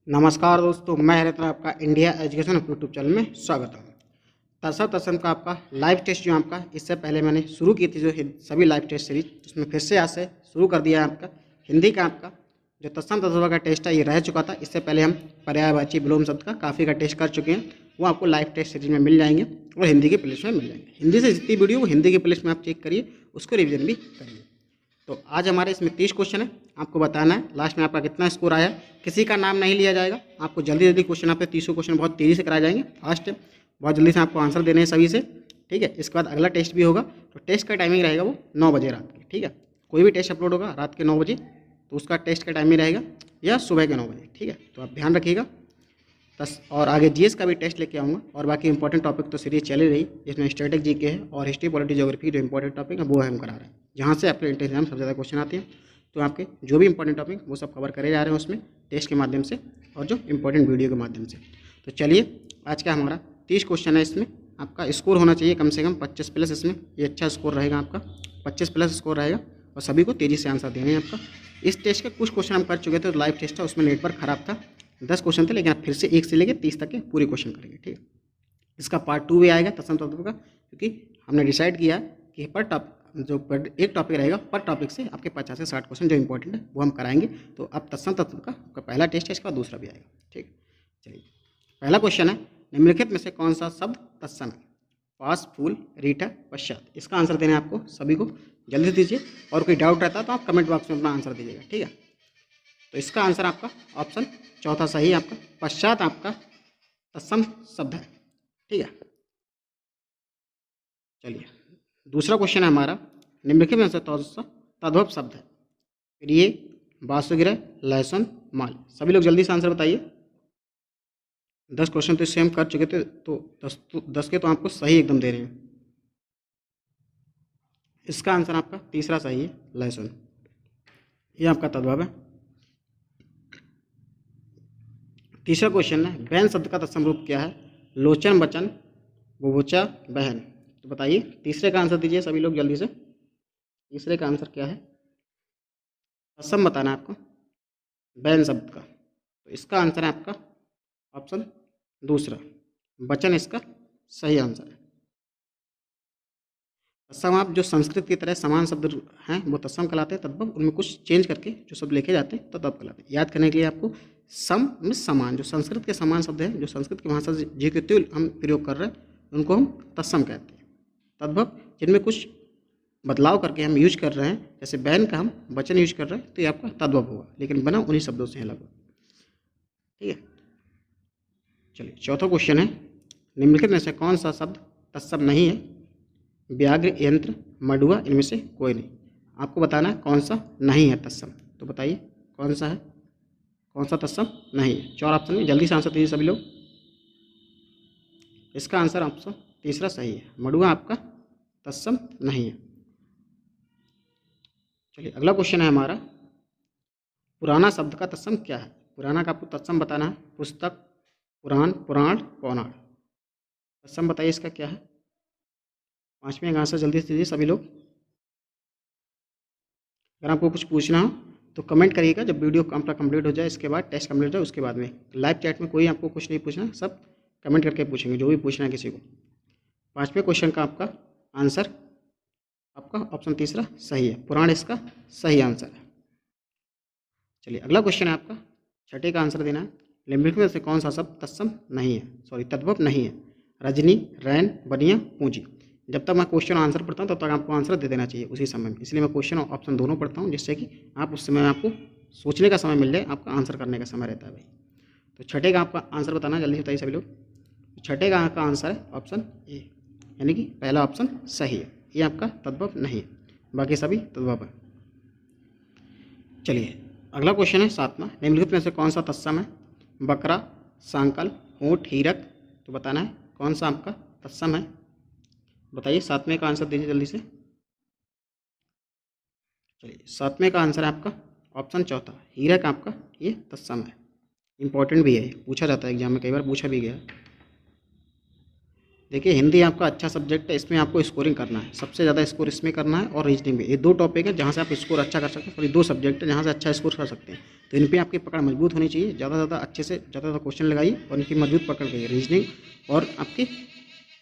नमस्कार दोस्तों, मैं हरित्र आपका इंडिया एजुकेशन यूट्यूब चैनल में स्वागत हूँ। तरसम तत्सम का आपका लाइव टेस्ट जो आपका इससे पहले मैंने शुरू की थी जो सभी लाइव टेस्ट सीरीज, उसमें फिर से आज से शुरू कर दिया है आपका हिंदी का। आपका जो तत्सम तत्सम का टेस्ट है ये रह चुका था। इससे पहले हम पर्यायवाची विलोम शब्द का काफ़ी का टेस्ट कर चुके हैं, वो आपको लाइव टेस्ट सीरीज में मिल जाएंगे और हिंदी की प्लेलिस्ट में मिल जाएंगे। हिंदी से जितनी वीडियो वो हिंदी की प्लेलिस्ट में आप चेक करिए, उसको रिविजन भी करिए। तो आज हमारे इसमें 30 क्वेश्चन है, आपको बताना है लास्ट में आपका कितना स्कोर आया। किसी का नाम नहीं लिया जाएगा, आपको जल्दी जल्दी क्वेश्चन आपके 30 क्वेश्चन बहुत तेज़ी से कराए जाएंगे। फास्ट है, बहुत जल्दी से आपको आंसर देने हैं सभी से, ठीक है। इसके बाद अगला टेस्ट भी होगा, तो टेस्ट का टाइमिंग रहेगा वो 9 बजे रात की, ठीक है। कोई भी टेस्ट अपलोड होगा रात के 9 बजे, तो उसका टेस्ट का टाइमिंग रहेगा या सुबह के 9 बजे, ठीक है। तो आप ध्यान रखिएगा। बस और आगे जीएस का भी टेस्ट लेके आऊँगा, और बाकी इंपॉर्टेंट टॉपिक तो सीरीज चली रही, इसमें स्टैटिक जीके है और हिस्ट्री पॉलिटी ज्योग्राफी जो इंपॉर्टेंट टॉपिक है वो हम करा रहे हैं, जहाँ से आपके इंटर एग्जाम सबसे ज़्यादा क्वेश्चन आते हैं। तो आपके जो भी इंपॉर्टेंट टॉपिक वो सब कवर करे जा रहे हैं उसमें टेस्ट के माध्यम से और जो इंपॉर्टेंट वीडियो के माध्यम से। तो चलिए, आज का हमारा 30 क्वेश्चन है। इसमें आपका स्कोर होना चाहिए कम से कम 25 प्लस। इसमें ये अच्छा स्कोर रहेगा आपका, 25 प्लस स्कोर रहेगा, और सभी को तेज़ी से आंसर देने हैं आपका। इस टेस्ट के कुछ क्वेश्चन हम कर चुके थे, तो लाइव टेस्ट था उसमें नेटवर्क खराब था, 10 क्वेश्चन थे, लेकिन आप फिर से 1 से लेकर 30 तक के पूरे क्वेश्चन करेंगे, ठीक है। इसका पार्ट 2 भी आएगा तत्सम तत्व का, क्योंकि हमने डिसाइड किया कि एक टॉपिक रहेगा, पर टॉपिक से आपके 50 से 60 क्वेश्चन जो इंपॉर्टेंट है वो हम कराएंगे। तो अब तत्सम तत्व का आपका पहला टेस्ट है, इसका दूसरा भी आएगा, ठीक। चलिए, पहला क्वेश्चन है, निम्नलिखित में से कौन सा शब्द तत्सम है? पास, फूल, रीठा, पश्चात। इसका आंसर देना है आपको सभी को, जल्दी दीजिए। और कोई डाउट रहता है तो आप कमेंट बॉक्स में अपना आंसर दीजिएगा, ठीक है। तो इसका आंसर आपका ऑप्शन चौथा सही है आपका, पश्चात आपका तत्सम शब्द है, ठीक है। चलिए, दूसरा क्वेश्चन है हमारा, निम्नलिखित में से तद्भव शब्द है? प्रिय, वासुगिरह, लहसुन, माल। सभी लोग जल्दी से आंसर बताइए। 10 क्वेश्चन तो इससे हम कर चुके थे, तो 10 के तो आपको सही एकदम दे रहे हैं। इसका आंसर आपका तीसरा सही है, लहसुन, ये आपका तद्भव है। तीसरा क्वेश्चन है, बहन शब्द का तत्सम रूप क्या है? लोचन, बचन, बुभुचा, बहन। तो बताइए, तीसरे का आंसर दीजिए सभी लोग जल्दी से। तीसरे का आंसर क्या है? तत्सम बताना है आपको बहन शब्द का। तो इसका आंसर है आपका ऑप्शन दूसरा, बचन इसका सही आंसर है। तत्सम आप जो संस्कृत की तरह समान शब्द हैं वो तत्सम कहलाते हैं, तद्भव उनमें कुछ चेंज करके जो शब्द लिखे जाते हैं तद्भव कहलाते हैं। याद करने के लिए आपको सम में समान, जो संस्कृत के समान शब्द हैं, जो संस्कृत की भाषा जी के तुल्य हम प्रयोग कर रहे हैं, उनको हम तत्सम कहते हैं। तद्भव जिनमें कुछ बदलाव करके हम यूज कर रहे हैं, जैसे बहन का हम वचन यूज कर रहे हैं, तो ये आपका तद्भव होगा, लेकिन बना उन्हीं शब्दों से है लगभग, ठीक है। चलिए, चौथा क्वेश्चन है, निम्नलिखित में से कौन सा शब्द तत्सम नहीं है? व्याघ्र, यंत्र, मडुआ, इनमें से कोई नहीं। आपको बताना है कौन सा नहीं है तत्सम। तो बताइए कौन सा है, कौन सा तत्सम नहीं है? 4 ऑप्शन में जल्दी से आंसर दीजिए सभी लोग। इसका आंसर ऑप्शन तीसरा सही है, मडुआ आपका तत्सम नहीं है। चलिए, अगला क्वेश्चन है हमारा, पुराना शब्द का तत्सम क्या है? पुराना का आपको तत्सम बताना है। पुस्तक, पुराण, पुराण, पौराण। तत्सम बताइए इसका क्या है? 5वें का आंसर जल्दी से दीजिए सभी लोग। अगर आपको कुछ पूछना हो तो कमेंट करिएगा, जब वीडियो आपका कंप्लीट हो जाए, इसके बाद टेस्ट कंप्लीट हो जाए, उसके बाद में लाइव चैट में कोई आपको कुछ नहीं पूछना, सब कमेंट करके पूछेंगे जो भी पूछना है किसी को। 5वें क्वेश्चन का आपका आंसर आपका ऑप्शन तीसरा सही है, पुराण इसका सही आंसर है। चलिए, अगला क्वेश्चन है आपका, छठे का आंसर देना है, निम्नलिखित में से कौन सा शब्द तत्सम नहीं है, सॉरी तद्भव नहीं है? रजनी, रैन, बनिया, पूंजी। जब तक मैं क्वेश्चन आंसर पढ़ता हूँ तब तक आपको आंसर दे देना चाहिए उसी समय में, इसलिए मैं क्वेश्चन और ऑप्शन दोनों पढ़ता हूँ, जिससे कि आप उस समय आपको सोचने का समय मिल जाए, आपका आंसर करने का समय रहता है भाई। तो छठे का आपका आंसर बताना, जल्दी बताइए सभी लोग। छठे का आपका आंसर है ऑप्शन ए, यानी कि पहला ऑप्शन सही है, ये आपका तद्भव नहीं है, बाकी सभी तद्भव है। चलिए, अगला क्वेश्चन है 7वां, निम्नलिखित में से कौन सा तत्सम है? बकरा, सांकल, ऊँट, हीरक। तो बताना है कौन सा आपका तत्सम है, बताइए। 7वें का आंसर दीजिए जल्दी से। चलिए, 7वें का आंसर है आपका ऑप्शन चौथा, हीरक आपका ये तत्सम है। इंपॉर्टेंट भी है, पूछा जाता है एग्जाम में, कई बार पूछा भी गया। देखिए हिंदी आपका अच्छा सब्जेक्ट है, इसमें आपको स्कोरिंग करना है, सबसे ज़्यादा स्कोर इसमें करना है और रीजनिंग में। ये दो टॉपिक है जहाँ से आप स्कोर अच्छा कर सकते हैं, और ये दो सब्जेक्ट है जहाँ से अच्छा स्कोर कर सकते हैं। तो इन पे आपकी पकड़ मजबूत होनी चाहिए, ज़्यादा से ज़्यादा अच्छे से ज़्यादा क्वेश्चन लगाइए और इनकी मजबूत पकड़ गई रीजनिंग और आपकी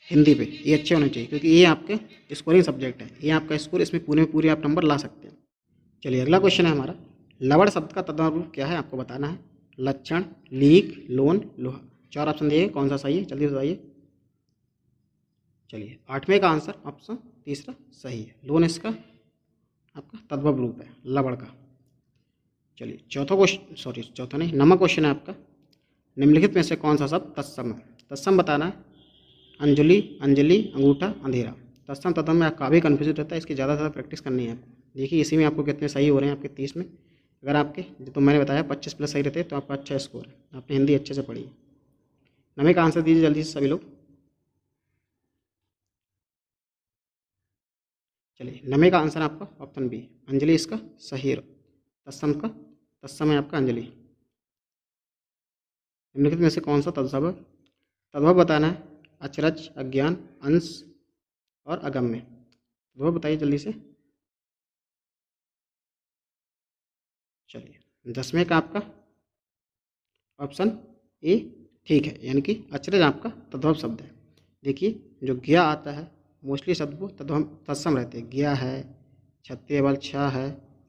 हिंदी पे ये अच्छे होने चाहिए, क्योंकि ये आपके स्कोरिंग सब्जेक्ट है। ये आपका स्कोर, इसमें पूरे में पूरे आप नंबर ला सकते हैं। चलिए अगला क्वेश्चन है हमारा, लवण शब्द का तद्भव क्या है आपको बताना है। लक्षण, लीक, लोन, लोहा। 4 ऑप्शन दिए, कौन सा सही है जल्दी बताइए। चलिए 8वें का आंसर ऑप्शन तीसरा सही है, लोन इसका आपका तद्भव रूप है लवण का। चलिए चौथा क्वेश्चन, सॉरी चौथा नहीं, 9वां क्वेश्चन है आपका, निम्नलिखित में से कौन सा शब्द तत्सम है। तत्सम बताना है। अंजलि, अंजलि, अंगूठा, अंधेरा। तत्सम तत्सम में काफ़ी कन्फ्यूज रहता है, इसकी ज़्यादा से ज़्यादा प्रैक्टिस करनी है आपको। देखिए इसी में आपको कितने सही हो रहे हैं आपके 30 में। अगर आपके जो तो मैंने बताया 25 प्लस सही रहते हैं तो आपका अच्छा स्कोर है, आपने हिंदी अच्छे से पढ़ी है। 9वें का आंसर दीजिए जल्दी से सभी लोग। चलिए 9वें का आंसर आपका ऑप्शन बी, अंजलि इसका सही है। तत्सम का तत्सम है आपका अंजलि। निम्नलिखित में से कौन सा तत्सम है। तद्भव बताना है। अचरज, अज्ञान, अंश और अगम्य। तद्भव बताइए जल्दी से। चलिए 10वें का आपका ऑप्शन ए ठीक है, यानी कि अचरज आपका तद्भव शब्द है। देखिए जो गया आता है मोस्टली शब्द वो तद्भव तत्सम रहते हैं। गया है, छत्ते बल छा है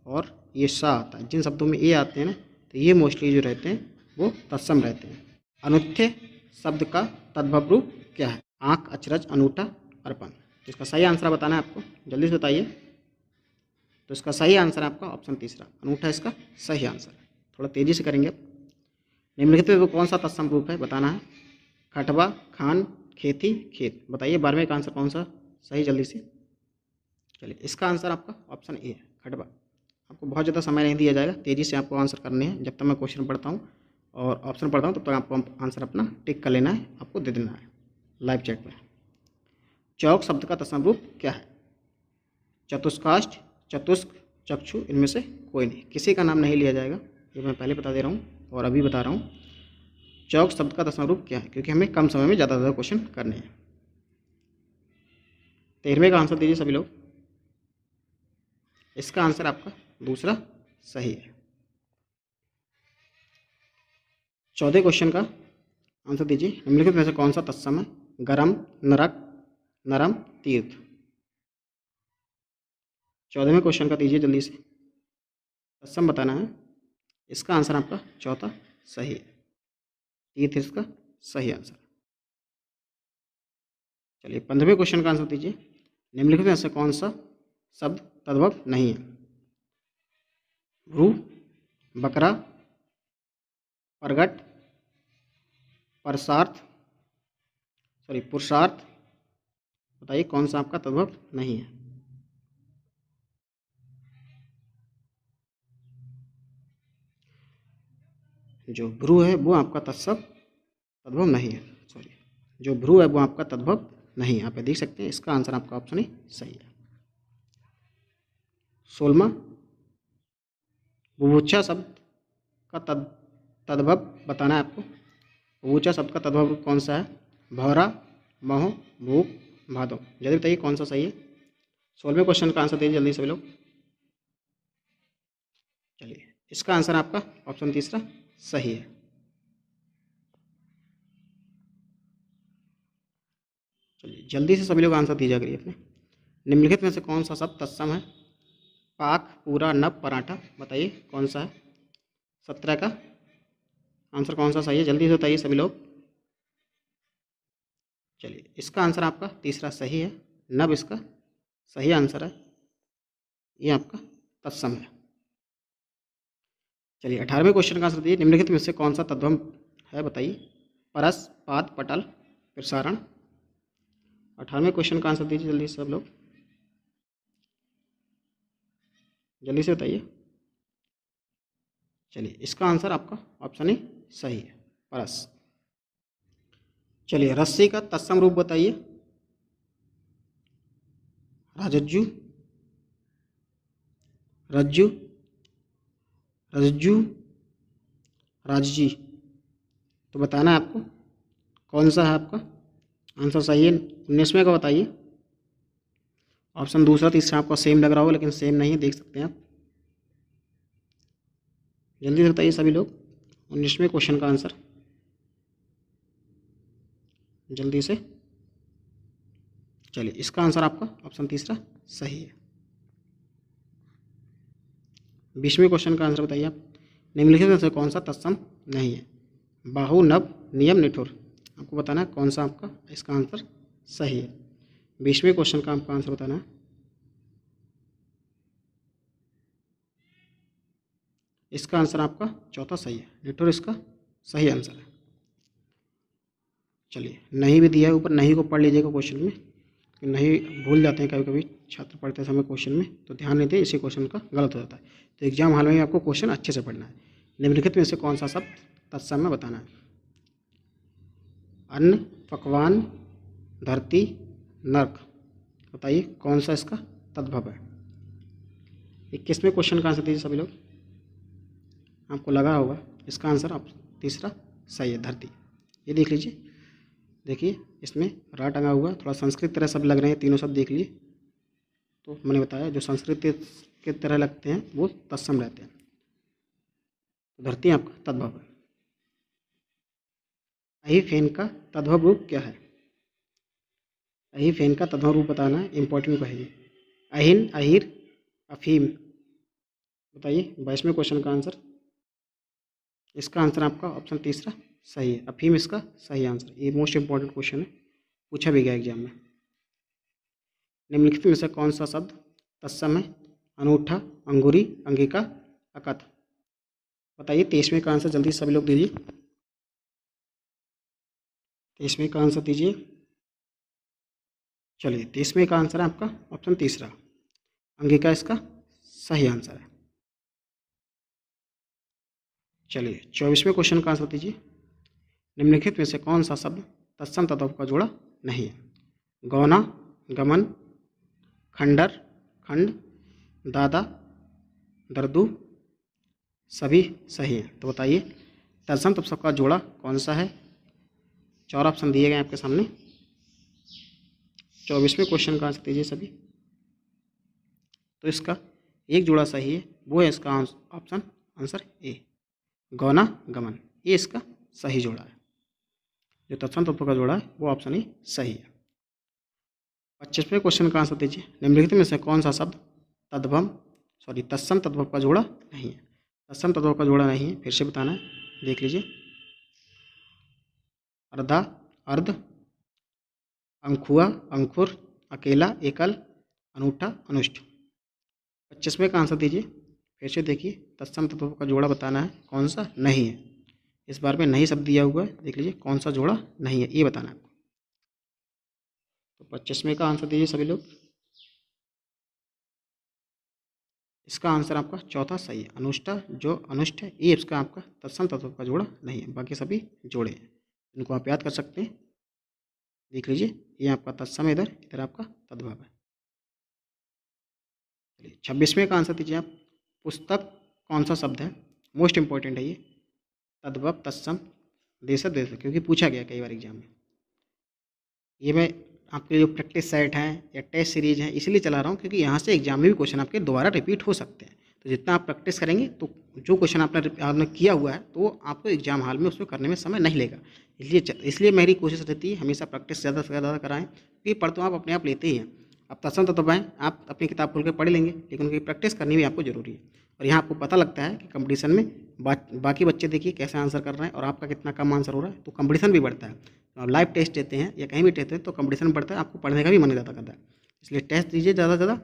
और ये सा आता है। जिन शब्दों में ए आते हैं ना तो ये मोस्टली जो रहते हैं वो तत्सम रहते हैं। अनुत्थे शब्द का तद्भव रूप क्या है। आँख, अचरज, अनूठा, अर्पण। इसका सही आंसर बताना है आपको, जल्दी से बताइए। तो इसका सही आंसर आपका ऑप्शन तीसरा, अनूठा इसका सही आंसर। थोड़ा तेज़ी से करेंगे अब। निम्नलिखित में वो कौन सा तत्सम रूप है बताना है। खटवा, खान, खेती, खेत। बताइए 12वें का आंसर कौन सा सही जल्दी से। चलिए इसका आंसर आपका ऑप्शन ए है, खटवा। आपको बहुत ज़्यादा समय नहीं दिया जाएगा, तेज़ी से आपको आंसर करने हैं। जब तक मैं क्वेश्चन पढ़ता हूँ और ऑप्शन पढ़ता हूँ तब तक आपको आंसर अपना टिक कर लेना है, आपको दे देना है लाइव चैट में। चौक शब्द का तत्सम रूप क्या है। चतुष्काष्ठ, चतुष्क, चक्षु, इनमें से कोई नहीं, किसी का नाम नहीं लिया जाएगा, ये मैं पहले बता दे रहा हूँ और अभी बता रहा हूँ। चौक शब्द का तत्सम रूप क्या है, क्योंकि हमें कम समय में ज़्यादा से ज़्यादा क्वेश्चन करने हैं। 13वें का आंसर दीजिए सभी लोग। इसका आंसर आपका दूसरा सही है। 14वें क्वेश्चन का आंसर दीजिए। निम्नलिखित में से कौन सा तत्सम है। गरम, नरक, नरम, तीर्थ। 14वें क्वेश्चन का दीजिए जल्दी से, तत्सम बताना है। इसका आंसर आपका चौथा सही है, तीर्थ इसका सही आंसर। चलिए 15वें क्वेश्चन का आंसर दीजिए। निम्नलिखित में से कौन सा शब्द तद्भव नहीं है। भ्रू, बकरा, प्रगट, परसार्थ, सॉरी पुरुषार्थ। बताइए कौन सा आपका तद्भव नहीं है। जो भ्रू है वो आपका तद्भव नहीं है, सॉरी जो भ्रू है वो आपका तद्भव नहीं है। आप देख सकते हैं, इसका आंसर आपका ऑप्शन ही सही है। 16वां, बुभुक्षा शब्द का तद्भव बताना है आपको। बुभुक्षा शब्द का तद्भव रूप कौन सा है। भौरा, मोह, भूख, भादो। जल्दी बताइए कौन सा सही है। 16वें क्वेश्चन का आंसर दीजिए जल्दी सभी लोग। चलिए इसका आंसर आपका ऑप्शन तीसरा सही है। चलिए जल्दी से सभी लोग आंसर दीजिए करिए अपने। निम्नलिखित में से कौन सा शब्द तत्सम है। पाक, पूरा, नब, पराठा। बताइए कौन सा है। 17 का आंसर कौन सा सही है, जल्दी से बताइए सभी लोग। चलिए इसका आंसर आपका तीसरा सही है, नब इसका सही आंसर है, ये आपका तत्सम है। चलिए 18वें क्वेश्चन का आंसर दीजिए। निम्नलिखित में से कौन सा तद्भव है बताइए। परस, पाद, पटल, प्रसारण। 18वें क्वेश्चन का आंसर दीजिए जल्दी से सब लोग, जल्दी से बताइए। चलिए इसका आंसर आपका ऑप्शन ही सही है, परस। चलिए रस्सी का तत्सम रूप बताइए। राजज्जू, रज्जू, रज्जू, राजजी। तो बताना है आपको कौन सा है आपका आंसर सही है। 19वें का बताइए। ऑप्शन दूसरा तीसरा आपको सेम लग रहा होगा, लेकिन सेम नहीं है, देख सकते हैं आप। जल्दी से बताइए सभी लोग 19वें क्वेश्चन का आंसर, जल्दी से। चलिए, इसका आंसर आपका ऑप्शन तीसरा सही है। 20वें क्वेश्चन का आंसर बताइए आप। निम्नलिखित में से कौन सा तत्सम नहीं है? बाहु, नभ, नियम, निठुर। आपको बताना है कौन सा आपका इसका आंसर सही है। 20वें क्वेश्चन का आपका आंसर बताना है। इसका आंसर आपका चौथा सही है, निठुर इसका सही आंसर है। चलिए, नहीं भी दिया है ऊपर, नहीं को पढ़ लीजिएगा क्वेश्चन में, नहीं भूल जाते हैं कभी कभी छात्र पढ़ते समय क्वेश्चन में, तो ध्यान नहीं दें, इसी क्वेश्चन का गलत हो जाता है। तो एग्जाम हॉल में आपको क्वेश्चन अच्छे से पढ़ना है। निम्नलिखित में से कौन सा शब्द तत्सम में बताना है? अन्न, पकवान, धरती, नर्क। बताइए कौन सा इसका तद्भव है? 21वें क्वेश्चन का आंसर दीजिए सभी लोग। आपको लगा होगा इसका आंसर आप तीसरा सही है, धरती। ये देख लीजिए, देखिए इसमें रा टंगा हुआ है, थोड़ा संस्कृत तरह शब्द लग रहे हैं, तीनों शब्द देख लिए। तो मैंने बताया जो संस्कृत के तरह लगते हैं वो तत्सम रहते हैं। तो धरती आपका तद्भव है। अही फेन का तद्भव रूप क्या है? अही फेन का तद्भव रूप बताना है, इंपॉर्टेंट को है ये। अहिन, अहिर, अफीम। बताइए 22वें क्वेश्चन का आंसर। इसका आंसर आपका ऑप्शन तीसरा सही है, अफीम इसका सही आंसर। ये मोस्ट इंपॉर्टेंट क्वेश्चन है, पूछा भी गया एग्जाम में। निम्नलिखित में से कौन सा शब्द तत्सम है? अनूठा, अंगूरी, अंगिका, अकथ। बताइए 23वें का आंसर जल्दी सभी लोग दीजिए। 23वें का आंसर दीजिए। चलिए, 23वें का आंसर है आपका ऑप्शन तीसरा, अंगिका इसका सही आंसर है। चलिए, 24वें क्वेश्चन का आंसर दीजिए। निम्नलिखित में से कौन सा शब्द तत्सम तद्भव का जोड़ा नहीं है? गौना, गमन, खंडर, खंड, दादा, दर्दू। सभी सही हैं। तो बताइए तत्सम तत्सम का जोड़ा कौन सा है? 4 ऑप्शन दिए गए आपके सामने। 24वें क्वेश्चन का आंसर दीजिए सभी। तो इसका एक जोड़ा सही है, वो है इसका ऑप्शन आंसर ए, गौना, गमन। ये इसका सही जोड़ा है। जो तत्सम तत्व का जोड़ा है वो ऑप्शन ए सही है। 25वें क्वेश्चन का आंसर दीजिए। निम्नलिखित में से कौन सा शब्द तत्सम तद्भव का जोड़ा नहीं है? तत्सम तद्भव का जोड़ा नहीं है, फिर से बताना है, देख लीजिए। अर्धा, अर्ध, अंखुआ, अंकुर, अकेला, एकल, अनूठा, अनुष्ठ। 25वें का आंसर दीजिए, फिर से देखिए। तत्सम तत्व का जोड़ा बताना है, कौन सा नहीं है। इस बार में नहीं शब्द दिया हुआ है, देख लीजिए कौन सा जोड़ा नहीं है, ये बताना है आपको। तो 25वें का आंसर दीजिए सभी लोग। इसका आंसर आपका चौथा सही है, अनुष्ठा। जो अनुष्ठ है ये इसका आपका तत्सम तत्व का जोड़ा नहीं है, बाकी सभी जोड़े हैं। इनको आप याद कर सकते हैं, देख लीजिए। ये आपका तत्सम है, इधर इधर आपका तद्भव है। चलिए, 26वें का आंसर दीजिए आप। पुस्तक कौन सा शब्द है? मोस्ट इंपॉर्टेंट है ये, तद्भव, तत्सम, देश देश, क्योंकि पूछा गया कई बार एग्जाम में। ये मैं आपके जो प्रैक्टिस सेट हैं या टेस्ट सीरीज हैं इसलिए चला रहा हूँ, क्योंकि यहाँ से एग्जाम में भी क्वेश्चन आपके दोबारा रिपीट हो सकते हैं। तो जितना आप प्रैक्टिस करेंगे तो जो क्वेश्चन आपने किया हुआ है तो आपको एग्जाम हॉल में उसमें करने में समय नहीं लेगा। इसलिए मेरी कोशिश रहती है हमेशा प्रैक्टिस ज़्यादा से ज़्यादा कराएं, क्योंकि पढ़ तो आप अपने आप लेते ही हैं। अब तत्सम तत्व आप अपनी किताब खोल के पढ़ लेंगे, लेकिन उनकी प्रैक्टिस करनी भी आपको ज़रूरी है। और यहाँ आपको पता लगता है कि कंपटीशन में बाकी बच्चे देखिए कैसे आंसर कर रहे हैं और आपका कितना कम आंसर हो रहा है, तो कंपटीशन भी बढ़ता है। तो आप लाइव टेस्ट देते हैं या कहीं भी देते हैं तो कंपटीशन बढ़ता है, आपको पढ़ने का भी मन ज़्यादा करता है। इसलिए टेस्ट दीजिए ज़्यादा से ज़्यादा,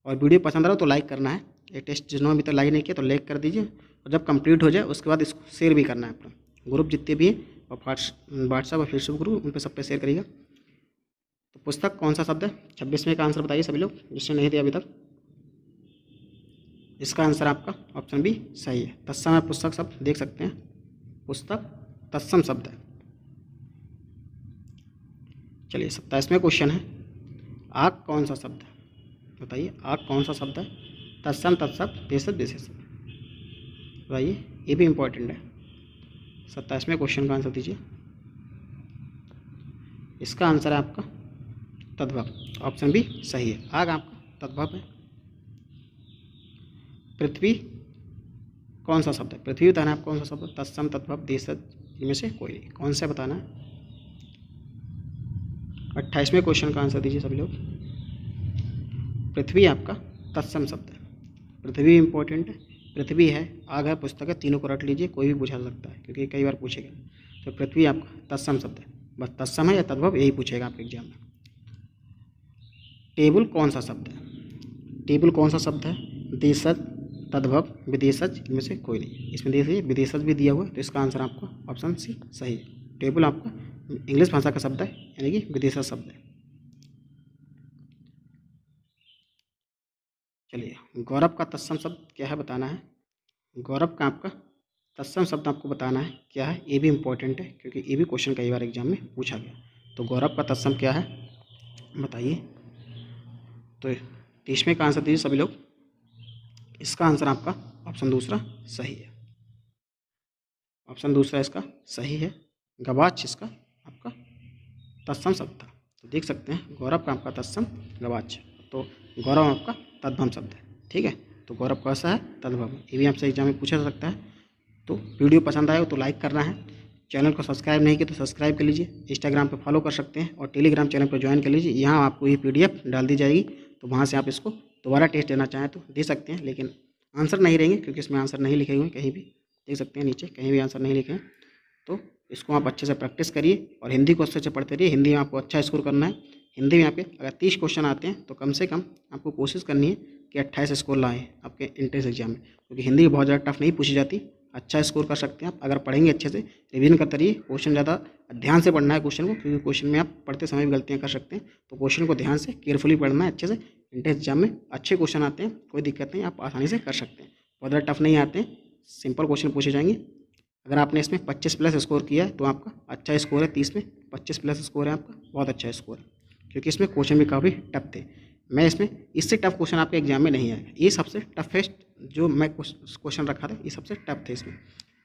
और वीडियो पसंद आ रहा हो तो लाइक करना है। ये टेस्ट जिन्होंने अभी तक लाइक नहीं किया तो लाइक कर दीजिए, और जब कंप्लीट हो जाए उसके बाद इसको शेयर भी करना है अपना ग्रुप जितने भी हैं, और व्हाट्सएप और फेसबुक ग्रुप उन पर सब पे शेयर करिएगा। तो पुस्तक कौन सा शब्द है? 26वें का आंसर बताइए सभी लोग, जिसने नहीं दिया अभी तक। इसका आंसर आपका ऑप्शन बी सही है, तत्सम है पुस्तक शब्द, देख सकते हैं पुस्तक तत्सम शब्द है। चलिए, 27वें क्वेश्चन है। आग कौन सा शब्द है? बताइए आग कौन सा शब्द है? तत्सम, तत्सम, देशज, विशेषण। बताइए, ये भी इम्पोर्टेंट है। 27वें क्वेश्चन का आंसर दीजिए। इसका आंसर है आपका तद्भव, ऑप्शन बी सही है। आग आपका तद्भव है। पृथ्वी कौन सा शब्द है? पृथ्वी बताना है आप कौन सा शब्द? तत्सम, तद्भव, देशज, इनमें से कोई नहीं। कौन सा बताना है? 28वें क्वेश्चन का आंसर दीजिए सभी लोग। पृथ्वी आपका तत्सम शब्द है। पृथ्वी इंपॉर्टेंट है, पृथ्वी है, आग है, पुस्तक है, तीनों को रट लीजिए, कोई भी पूछा सकता है क्योंकि कई बार पूछेगा। तो पृथ्वी आपका तत्सम शब्द है, बस तत्सम है या तद्भव यही पूछेगा आपके एग्जाम में। टेबल कौन सा शब्द है? टेबल कौन सा शब्द है? देशज, तद्भव, विदेशज, इनमें से कोई नहीं। इसमें देखिए विदेशज भी दिया हुआ है, तो इसका आंसर आपका ऑप्शन सी सही है। टेबल आपका इंग्लिश भाषा का शब्द है, यानी कि विदेशज शब्द है। चलिए, गौरव का तत्सम शब्द क्या है बताना है। गौरव का आपका तत्सम शब्द आपको बताना है क्या है। ये भी इम्पोर्टेंट है क्योंकि ये भी क्वेश्चन कई बार एग्जाम में पूछा गया। तो गौरव का तत्सम क्या है बताइए। तो 30वें का आंसर दीजिए सभी लोग। इसका आंसर आपका ऑप्शन दूसरा सही है। ऑप्शन दूसरा इसका सही है। गवाच इसका आपका तत्सम शब्द था। तो देख सकते हैं गौरव का आपका तत्सम गवाच, तो गौरव आपका तद्भव शब्द है। ठीक है, तो गौरव कैसा है? तद्भव। ये भी आपसे एग्जाम में पूछा जा सकता है। तो वीडियो पसंद आए हो तो लाइक करना है, चैनल को सब्सक्राइब नहीं किया तो सब्सक्राइब कर लीजिए, इंस्टाग्राम पे फॉलो कर सकते हैं और टेलीग्राम चैनल पर ज्वाइन कर लीजिए। यहाँ आपको ये PDF डाल दी जाएगी, तो वहाँ से आप इसको दोबारा टेस्ट देना चाहें तो दे सकते हैं, लेकिन आंसर नहीं रहेंगे क्योंकि इसमें आंसर नहीं लिखे हुए हैं कहीं भी। देख सकते हैं नीचे कहीं भी आंसर नहीं लिखे हैं। तो इसको आप अच्छे से प्रैक्टिस करिए और हिंदी को अच्छे से पढ़ते रहिए। हिंदी में आपको अच्छा स्कोर करना है। हिंदी में आपके अगर 30 क्वेश्चन आते हैं तो कम से कम आपको कोशिश करनी है कि 28 स्कोर लाएँ आपके एंट्रेंस एग्जाम में, क्योंकि हिंदी बहुत ज़्यादा टफ नहीं पूछी जाती। अच्छा स्कोर कर सकते हैं आप अगर पढ़ेंगे अच्छे से, रिवीजन करते रहिए। क्वेश्चन ज़्यादा ध्यान से पढ़ना है क्वेश्चन को, क्योंकि क्वेश्चन में आप पढ़ते समय भी गलतियाँ कर सकते हैं। तो क्वेश्चन को ध्यान से केयरफुली पढ़ना है अच्छे से। एंट्रेंस एग्जाम में अच्छे क्वेश्चन आते हैं, कोई दिक्कत नहीं, आप आसानी से कर सकते हैं। बहुत ज़्यादा टफ नहीं आते हैं, सिंपल क्वेश्चन पूछे जाएंगे। अगर आपने इसमें 25+ स्कोर किया है तो आपका अच्छा स्कोर है। 30 में 25+ स्कोर है आपका, बहुत अच्छा स्कोर है, क्योंकि इसमें क्वेश्चन भी काफ़ी टफ थे। मैं इसमें इससे टफ क्वेश्चन आपके एग्जाम में नहीं आएगा। ये सबसे टफेस्ट जो मैं क्वेश्चन रखा था, ये सबसे टफ थे। इसमें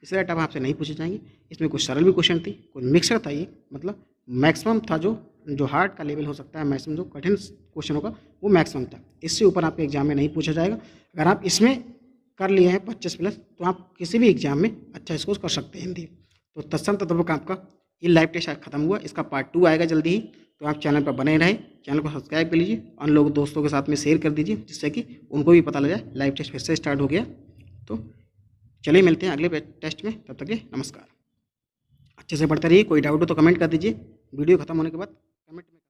इससे टफ आपसे नहीं पूछे जाएंगे। इसमें कुछ सरल भी क्वेश्चन थी, कुछ मिक्सर था। ये मतलब मैक्सिमम था जो हार्ड का लेवल हो सकता है, मैक्सिमम जो कठिन क्वेश्चन होगा वो मैक्सिमम था। इससे ऊपर आपके एग्जाम में नहीं पूछा जाएगा। अगर आप इसमें कर लिए हैं 25+, तो आप किसी भी एग्जाम में अच्छा स्कोर कर सकते हैं हिंदी। तो तत्सम तद्भव का आपका ये लाइव टेस्ट खत्म हुआ। इसका पार्ट 2 आएगा जल्दी ही, तो आप चैनल पर बने रहें, चैनल को सब्सक्राइब कर लीजिए, उन लोग दोस्तों के साथ में शेयर कर दीजिए, जिससे कि उनको भी पता लग जाए लाइव टेस्ट फिर से स्टार्ट हो गया। तो चलिए मिलते हैं अगले टेस्ट में, तब तक के नमस्कार। अच्छे से पढ़ते रहिए। कोई डाउट हो तो कमेंट कर दीजिए, वीडियो खत्म होने के बाद कमेंट में।